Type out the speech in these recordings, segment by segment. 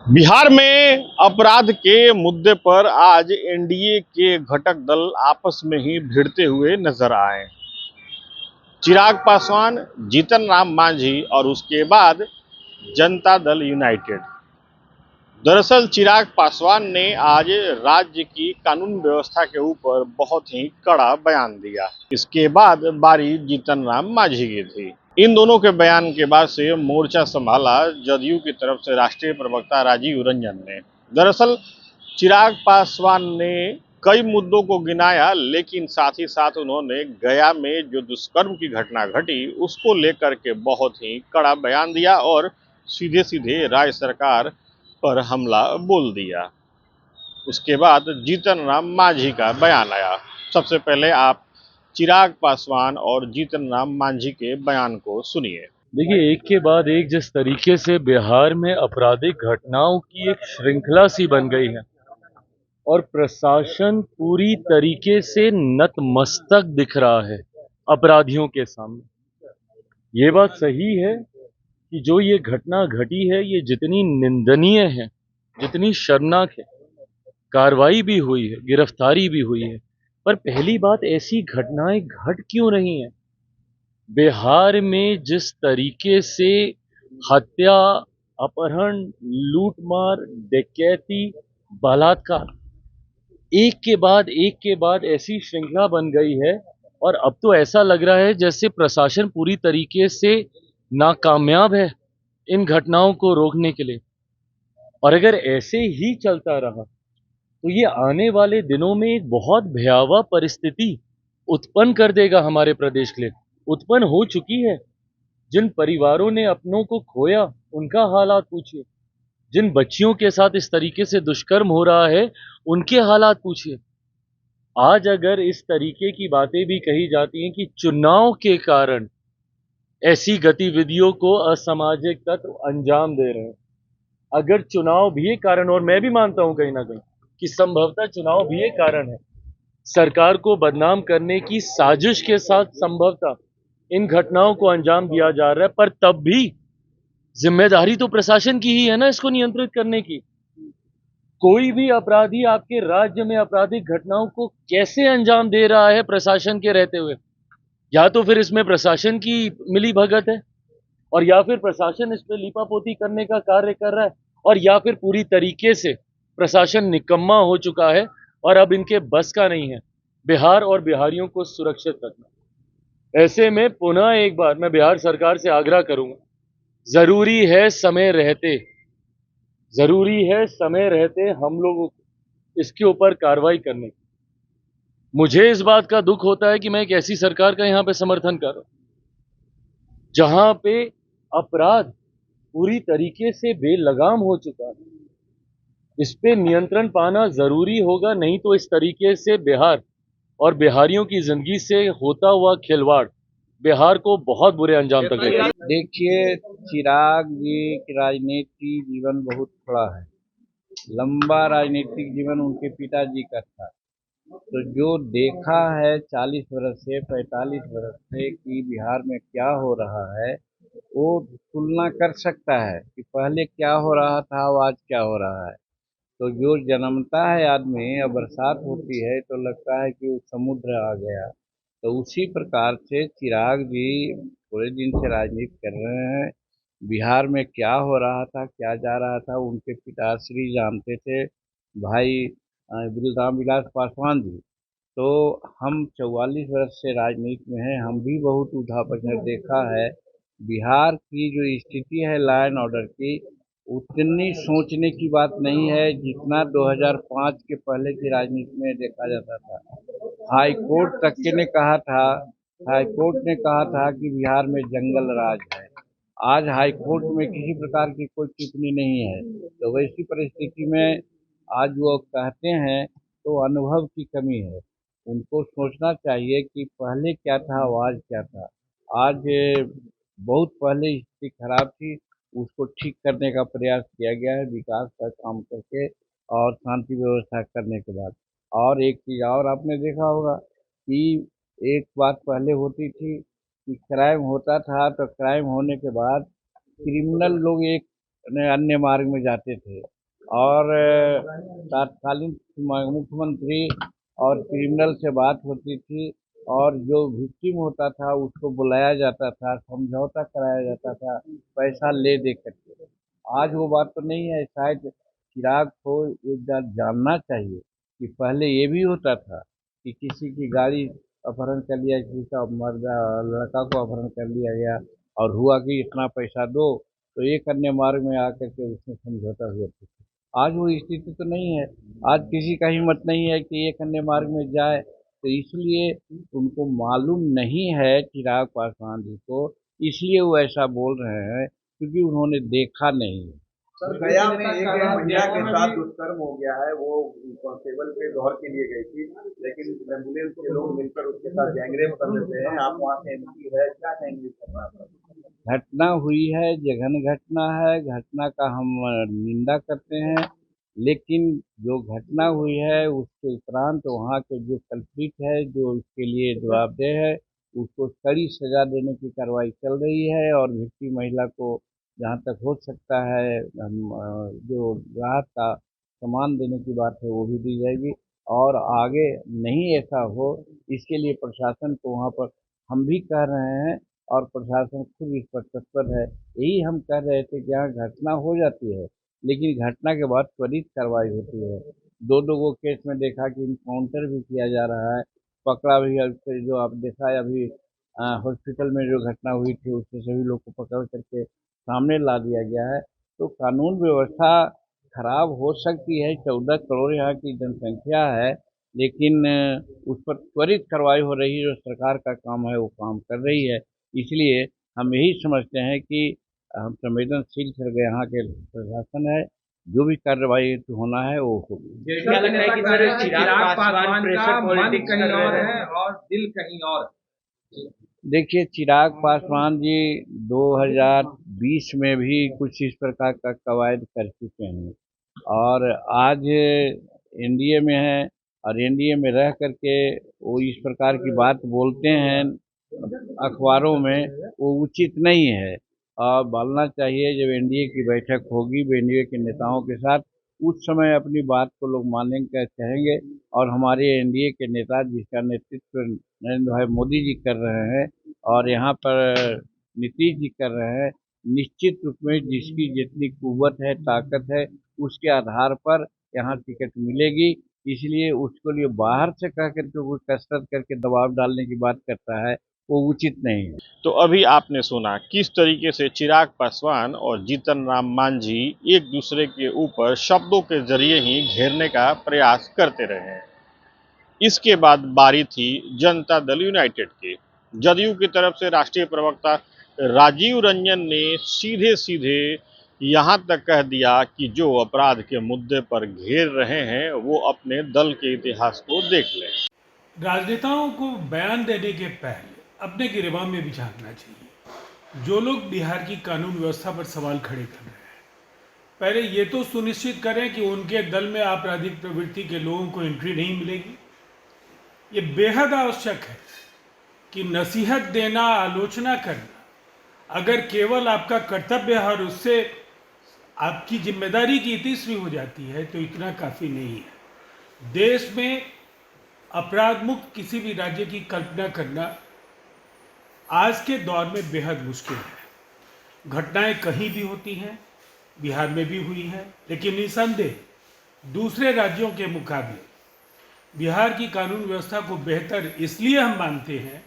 बिहार में अपराध के मुद्दे पर आज एनडीए के घटक दल आपस में ही भिड़ते हुए नजर आए। चिराग पासवान, जीतन राम मांझी और उसके बाद जनता दल यूनाइटेड। दरअसल चिराग पासवान ने आज राज्य की कानून व्यवस्था के ऊपर बहुत ही कड़ा बयान दिया। इसके बाद बारी जीतन राम मांझी की थी। इन दोनों के बयान के बाद से मोर्चा संभाला जदयू की तरफ से राष्ट्रीय प्रवक्ता राजीव रंजन ने। दरअसल चिराग पासवान ने कई मुद्दों को गिनाया, लेकिन साथ ही साथ उन्होंने गया में जो दुष्कर्म की घटना घटी उसको लेकर के बहुत ही कड़ा बयान दिया और सीधे सीधे राज्य सरकार पर हमला बोल दिया। उसके बाद जीतन राम मांझी का बयान आया। सबसे पहले आप चिराग पासवान और जीतन राम मांझी के बयान को सुनिए। देखिए, एक के बाद एक जिस तरीके से बिहार में आपराधिक घटनाओं की एक श्रृंखला सी बन गई है और प्रशासन पूरी तरीके से नतमस्तक दिख रहा है अपराधियों के सामने। ये बात सही है कि जो ये घटना घटी है ये जितनी निंदनीय है, जितनी शर्मनाक है, कार्रवाई भी हुई है, गिरफ्तारी भी हुई है, पर पहली बात ऐसी घटनाएं घट क्यों रही हैं? बिहार में जिस तरीके से हत्या, अपहरण, लूटमार, डकैती, बलात्कार एक के बाद ऐसी श्रृंखला बन गई है और अब तो ऐसा लग रहा है जैसे प्रशासन पूरी तरीके से नाकामयाब है इन घटनाओं को रोकने के लिए। और अगर ऐसे ही चलता रहा तो ये आने वाले दिनों में एक बहुत भयावह परिस्थिति उत्पन्न कर देगा हमारे प्रदेश के लिए। उत्पन्न हो चुकी है। जिन परिवारों ने अपनों को खोया उनका हालात पूछिए, जिन बच्चियों के साथ इस तरीके से दुष्कर्म हो रहा है उनके हालात पूछिए। आज अगर इस तरीके की बातें भी कही जाती हैं कि चुनाव के कारण ऐसी गतिविधियों को असामाजिक तत्व अंजाम दे रहे हैं, अगर चुनाव भी एक कारण, और मैं भी मानता हूं कहीं ना कहीं कि संभवतः चुनाव भी एक कारण है, सरकार को बदनाम करने की साजिश के साथ संभवतः इन घटनाओं को अंजाम दिया जा रहा है, पर तब भी जिम्मेदारी तो प्रशासन की ही है ना इसको नियंत्रित करने की। कोई भी अपराधी आपके राज्य में आपराधिक घटनाओं को कैसे अंजाम दे रहा है प्रशासन के रहते हुए? या तो फिर इसमें प्रशासन की मिली भगत है, और या फिर प्रशासन इस पे लीपापोती करने का कार्य कर रहा है, और या फिर पूरी तरीके से प्रशासन निकम्मा हो चुका है और अब इनके बस का नहीं है बिहार और बिहारियों को सुरक्षित रखना। ऐसे में पुनः एक बार मैं बिहार सरकार से आग्रह करूंगा, जरूरी है समय रहते, जरूरी है समय रहते हम लोगों को इसके ऊपर कार्रवाई करने की। मुझे इस बात का दुख होता है कि मैं एक ऐसी सरकार का यहाँ पे समर्थन कर रहा हूं जहां पे अपराध पूरी तरीके से बेलगाम हो चुका है। इस पे नियंत्रण पाना जरूरी होगा, नहीं तो इस तरीके से बिहार और बिहारियों की जिंदगी से होता हुआ खिलवाड़ बिहार को बहुत बुरे अंजाम तक लेकर। देखिए, चिराग जी की राजनीति जीवन बहुत थोड़ा है। लंबा राजनीतिक जीवन उनके पिताजी का था। तो जो देखा है 40 वर्ष से 45 वर्ष से कि बिहार में क्या हो रहा है, वो तुलना कर सकता है कि पहले क्या हो रहा था और आज क्या हो रहा है। तो जो जन्मता है आदमी और बरसात होती है तो लगता है कि वो समुद्र आ गया। तो उसी प्रकार से चिराग जी पूरे दिन से राजनीति कर रहे हैं। बिहार में क्या हो रहा था, क्या जा रहा था, उनके पिताश्री जानते थे, भाई राम विलास पासवान जी। तो हम 44 वर्ष से राजनीति में हैं, हम भी बहुत उठापटक देखा है। बिहार की जो स्थिति है लॉ एंड ऑर्डर की, उतनी सोचने की बात नहीं है जितना 2005 के पहले की राजनीति में देखा जाता था। हाई कोर्ट तक के ने कहा था, हाई कोर्ट ने कहा था कि बिहार में जंगल राज है। आज हाई कोर्ट में किसी प्रकार की कोई टिप्पणी नहीं है। तो वैसी परिस्थिति में आज वो कहते हैं तो अनुभव की कमी है। उनको सोचना चाहिए कि पहले क्या था और आज क्या था। आज बहुत पहले स्थिति खराब थी, उसको ठीक करने का प्रयास किया गया है विकास का काम करके और शांति व्यवस्था करने के बाद। और एक चीज़ और आपने देखा होगा कि एक बात पहले होती थी कि क्राइम होता था तो क्राइम होने के बाद क्रिमिनल लोग एक अन्य मार्ग में जाते थे। और तत्कालीन मुख्यमंत्री और क्रिमिनल से बात होती थी और जो विक्टिम होता था उसको बुलाया जाता था, समझौता कराया जाता था पैसा ले दे करके। आज वो बात तो नहीं है। शायद चिराग को एक बात जानना चाहिए कि पहले ये भी होता था कि किसी की गाड़ी अपहरण कर लिया, किसी का लड़का को अपहरण कर लिया गया और हुआ कि इतना पैसा दो, तो एक अन्य मार्ग में आकर के उसमें समझौता हुआ था। आज वो स्थिति तो नहीं है। आज किसी का हिम्मत नहीं है कि एक अन्य मार्ग में जाए, तो इसलिए उनको मालूम नहीं है चिराग पासवान जी को, इसलिए वो ऐसा बोल रहे हैं क्योंकि उन्होंने देखा नहीं है। सर, गया में एक महिला के साथ दुष्कर्म हो गया है। वो कांस्टेबल के गौर के लिए गई थी, लेकिन एम्बुलेंस के लोग मिलकर उसके साथ गैंगरेप कर देते हैं। आप वहाँ से एमपी है, क्या कहेंगे इस घटना पर? घटना हुई है, जघन्य घटना है, घटना का हम निंदा करते हैं, लेकिन जो घटना हुई है उसके उपरांत वहाँ के जो कल्प्रिट है, जो इसके लिए जवाबदेह है, उसको कड़ी सजा देने की कार्रवाई चल रही है और विक्टिम महिला को जहाँ तक हो सकता है जो राहत का सामान देने की बात है वो भी दी जाएगी और आगे नहीं ऐसा हो इसके लिए प्रशासन को वहाँ पर हम भी कह रहे हैं और प्रशासन खुद इस पर तत्पर है। यही हम कह रहे थे कि यहाँ घटना हो जाती है लेकिन घटना के बाद त्वरित कार्रवाई होती है। दो को केस में देखा कि इनकाउंटर भी किया जा रहा है, पकड़ा भी है। फिर जो आप देखा है अभी हॉस्पिटल में जो घटना हुई थी उससे सभी लोग को पकड़ करके सामने ला दिया गया है। तो कानून व्यवस्था खराब हो सकती है। 14 करोड़ यहाँ की जनसंख्या है, लेकिन उस पर त्वरित कार्रवाई हो रही है। जो सरकार का काम है वो काम कर रही है। इसलिए हम यही समझते हैं कि हम संवेदनशील कर यहाँ के प्रशासन है, जो भी कार्रवाई होना है वो होगी। क्या लगता है कि सर चिराग पासवान का मन कहीं और है और दिल कहीं और? देखिए, चिराग पासवान जी 2020 में भी कुछ इस प्रकार का कवायद कर चुके हैं और आज एनडीए में है और एनडीए में रह करके वो इस प्रकार की बात बोलते हैं अखबारों में, वो उचित नहीं है। और बोलना चाहिए जब एनडीए की बैठक होगी एनडीए के नेताओं के साथ, उस समय अपनी बात को लोग मानेंगे, कहेंगे। और हमारे एनडीए के नेता जिसका नेतृत्व नरेंद्र भाई मोदी जी कर रहे हैं और यहाँ पर नीतीश जी कर रहे हैं, निश्चित रूप में जिसकी जितनी कुव्वत है, ताकत है, उसके आधार पर यहाँ टिकट मिलेगी। इसलिए उसको लिए बाहर से कह करके वो कसरत करके दबाव डालने की बात करता है, वो उचित नहीं है। तो अभी आपने सुना किस तरीके से चिराग पासवान और जीतन राम मांझी एक दूसरे के ऊपर शब्दों के जरिए ही घेरने का प्रयास करते रहे हैं। इसके बाद बारी थी जनता दल यूनाइटेड की। जदयू की तरफ से राष्ट्रीय प्रवक्ता राजीव रंजन ने सीधे सीधे यहां तक कह दिया कि जो अपराध के मुद्दे पर घेर रहे हैं वो अपने दल के इतिहास को देख लें। राजनेताओं को बयान देने के पहले अपने गिरबान में भी झांकना चाहिए। जो लोग बिहार की कानून व्यवस्था पर सवाल खड़े कर रहे हैं, पहले ये तो सुनिश्चित करें कि उनके दल में आपराधिक प्रवृत्ति के लोगों को एंट्री नहीं मिलेगी। ये बेहद आवश्यक है कि नसीहत देना, आलोचना करना अगर केवल आपका कर्तव्य है और उससे आपकी जिम्मेदारी की तीसरी हो जाती है तो इतना काफ़ी नहीं है। देश में अपराध मुक्त किसी भी राज्य की कल्पना करना आज के दौर में बेहद मुश्किल है। घटनाएं कहीं भी होती हैं, बिहार में भी हुई हैं, लेकिन निसंदेह दूसरे राज्यों के मुकाबले बिहार की कानून व्यवस्था को बेहतर इसलिए हम मानते हैं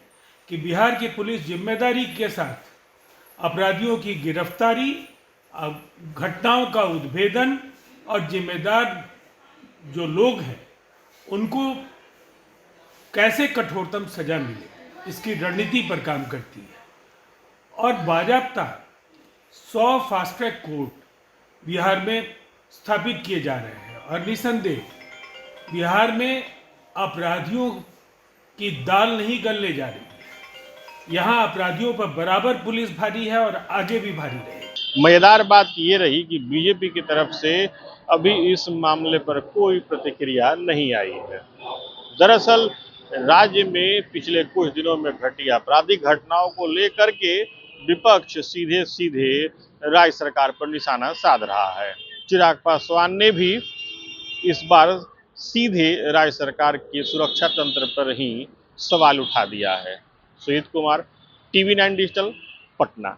कि बिहार की पुलिस जिम्मेदारी के साथ अपराधियों की गिरफ्तारी, घटनाओं का उद्भेदन और जिम्मेदार जो लोग हैं उनको कैसे कठोरतम सजा मिले इसकी रणनीति पर काम करती है। और बाजाबता 100 फास्ट ट्रैक कोर्ट बिहार में स्थापित किए जा रहे हैं और निसंदेह बिहार में अपराधियों की दाल नहीं गलने जा रही है। यहाँ अपराधियों पर बराबर पुलिस भारी है और आगे भी भारी रहेगी। मजेदार बात ये रही कि बीजेपी की तरफ से अभी इस मामले पर कोई प्रतिक्रिया नहीं आई है। दरअसल राज्य में पिछले कुछ दिनों में घटी आपराधिक घटनाओं को लेकर के विपक्ष सीधे सीधे राज्य सरकार पर निशाना साध रहा है। चिराग पासवान ने भी इस बार सीधे राज्य सरकार के सुरक्षा तंत्र पर ही सवाल उठा दिया है। Sujit Kumar, TV9 digital, Patna.